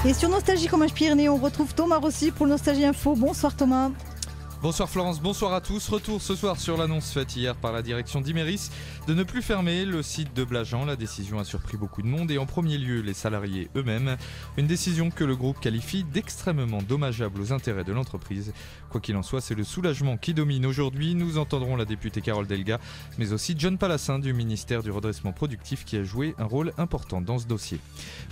Et sur Nostalgie Fromage Pyrénées, on retrouve Thomas Rossi pour le Nostalgie Info. Bonsoir Thomas. Bonsoir Florence, bonsoir à tous. Retour ce soir sur l'annonce faite hier par la direction d'Imerys de ne plus fermer le site de Blajan. La décision a surpris beaucoup de monde et en premier lieu les salariés eux-mêmes. Une décision que le groupe qualifie d'extrêmement dommageable aux intérêts de l'entreprise. Quoi qu'il en soit, c'est le soulagement qui domine aujourd'hui. Nous entendrons la députée Carole Delga, mais aussi John Palassin du ministère du Redressement Productif qui a joué un rôle important dans ce dossier.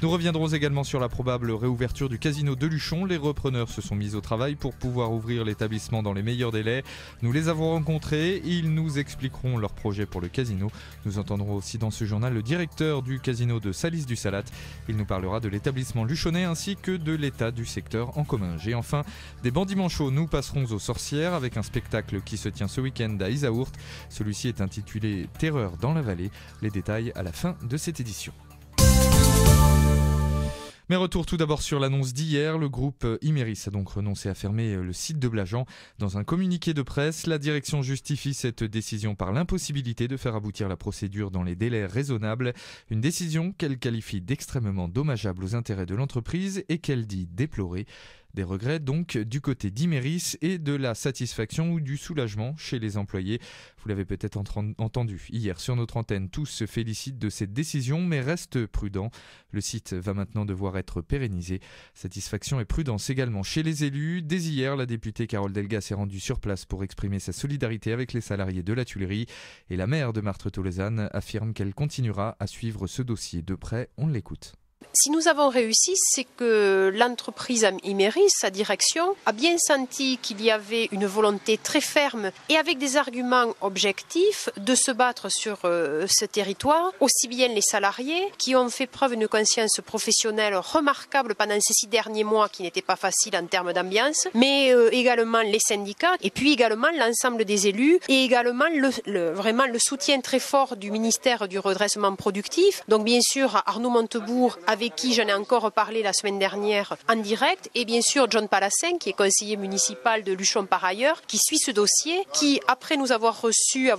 Nous reviendrons également sur la probable réouverture du casino de Luchon. Les repreneurs se sont mis au travail pour pouvoir ouvrir l'établissement dans les meilleurs délais. Nous les avons rencontrés, ils nous expliqueront leur projet pour le casino. Nous entendrons aussi dans ce journal le directeur du casino de Salis du Salat. Il nous parlera de l'établissement luchonnais ainsi que de l'état du secteur en Comminges. Et enfin, des bandits manchots, nous passerons aux sorcières avec un spectacle qui se tient ce week-end à Isaourt. Celui-ci est intitulé Terreur dans la vallée. Les détails à la fin de cette édition. Mais retour tout d'abord sur l'annonce d'hier. Le groupe Imerys a donc renoncé à fermer le site de Blajan. Dans un communiqué de presse, la direction justifie cette décision par l'impossibilité de faire aboutir la procédure dans les délais raisonnables. Une décision qu'elle qualifie d'extrêmement dommageable aux intérêts de l'entreprise et qu'elle dit déplorer. Des regrets donc du côté d'Imerys et de la satisfaction ou du soulagement chez les employés. Vous l'avez peut-être entendu hier sur notre antenne, tous se félicitent de cette décision mais restent prudents. Le site va maintenant devoir être pérennisé. Satisfaction et prudence également chez les élus. Dès hier, la députée Carole Delga s'est rendue sur place pour exprimer sa solidarité avec les salariés de la Tuilerie. Et la maire de Marthe-Tolosane affirme qu'elle continuera à suivre ce dossier de près. On l'écoute. Si nous avons réussi, c'est que l'entreprise Imerys, sa direction, a bien senti qu'il y avait une volonté très ferme et avec des arguments objectifs de se battre sur ce territoire. Aussi bien les salariés qui ont fait preuve d'une conscience professionnelle remarquable pendant ces 6 derniers mois qui n'étaient pas faciles en termes d'ambiance, mais également les syndicats et puis également l'ensemble des élus et également vraiment le soutien très fort du ministère du Redressement Productif. Donc bien sûr Arnaud Montebourg avec qui j'en ai encore parlé la semaine dernière en direct, et bien sûr John Palassin, qui est conseiller municipal de Luchon par ailleurs, qui suit ce dossier, qui après nous avoir reçu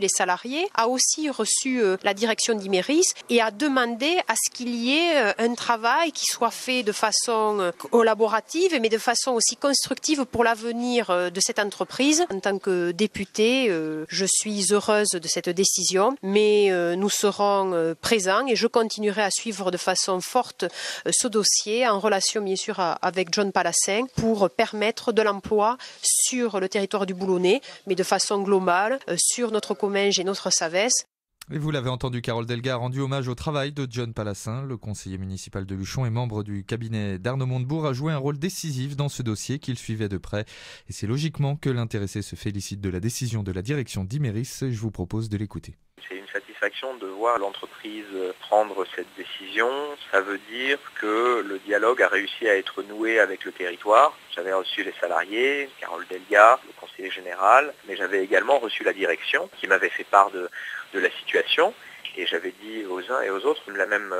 les salariés, a aussi reçu la direction d'Imerys et a demandé à ce qu'il y ait un travail qui soit fait de façon collaborative, mais de façon aussi constructive pour l'avenir de cette entreprise. En tant que députée, je suis heureuse de cette décision, mais nous serons présents et je continuerai à suivre de façon forte ce dossier en relation bien sûr avec John Palassin pour permettre de l'emploi sur le territoire du Boulonnais, mais de façon globale sur notre Comminges et notre Savès. Et vous l'avez entendu, Carole Delga a rendu hommage au travail de John Palassin. Le conseiller municipal de Luchon et membre du cabinet d'Arnaud Montebourg a joué un rôle décisif dans ce dossier qu'il suivait de près. Et c'est logiquement que l'intéressé se félicite de la décision de la direction d'Imerys. Je vous propose de l'écouter. C'est une satisfaction de voir l'entreprise prendre cette décision. Ça veut dire que le dialogue a réussi à être noué avec le territoire. J'avais reçu les salariés, Carole Delga, le conseiller général, mais j'avais également reçu la direction qui m'avait fait part de la situation. Et j'avais dit aux uns et aux autres la même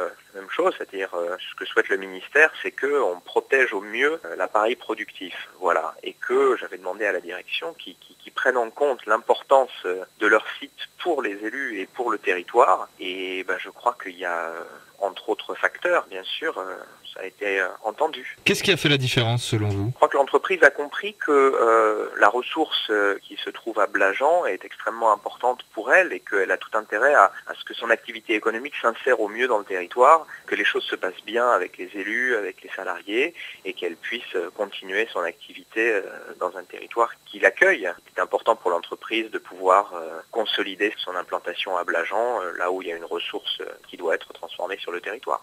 chose, c'est-à-dire ce que souhaite le ministère, c'est qu'on protège au mieux l'appareil productif. Voilà. Et que j'avais demandé à la direction qu'ils prennent en compte l'importance de leur site pour les élus et pour le territoire. Et je crois qu'il y a, entre autres facteurs, bien sûr, ça a été entendu. Qu'est-ce qui a fait la différence selon vous ? Je crois que l'entreprise a compris que la ressource qui se trouve à Blajan est extrêmement importante pour elle et qu'elle a tout intérêt à ce que son activité économique s'insère au mieux dans le territoire, que les choses se passent bien avec les élus, avec les salariés et qu'elle puisse continuer son activité dans un territoire qui l'accueille. C'est important pour l'entreprise de pouvoir consolider son implantation à Blajan, là où il y a une ressource qui doit être transformée sur le territoire.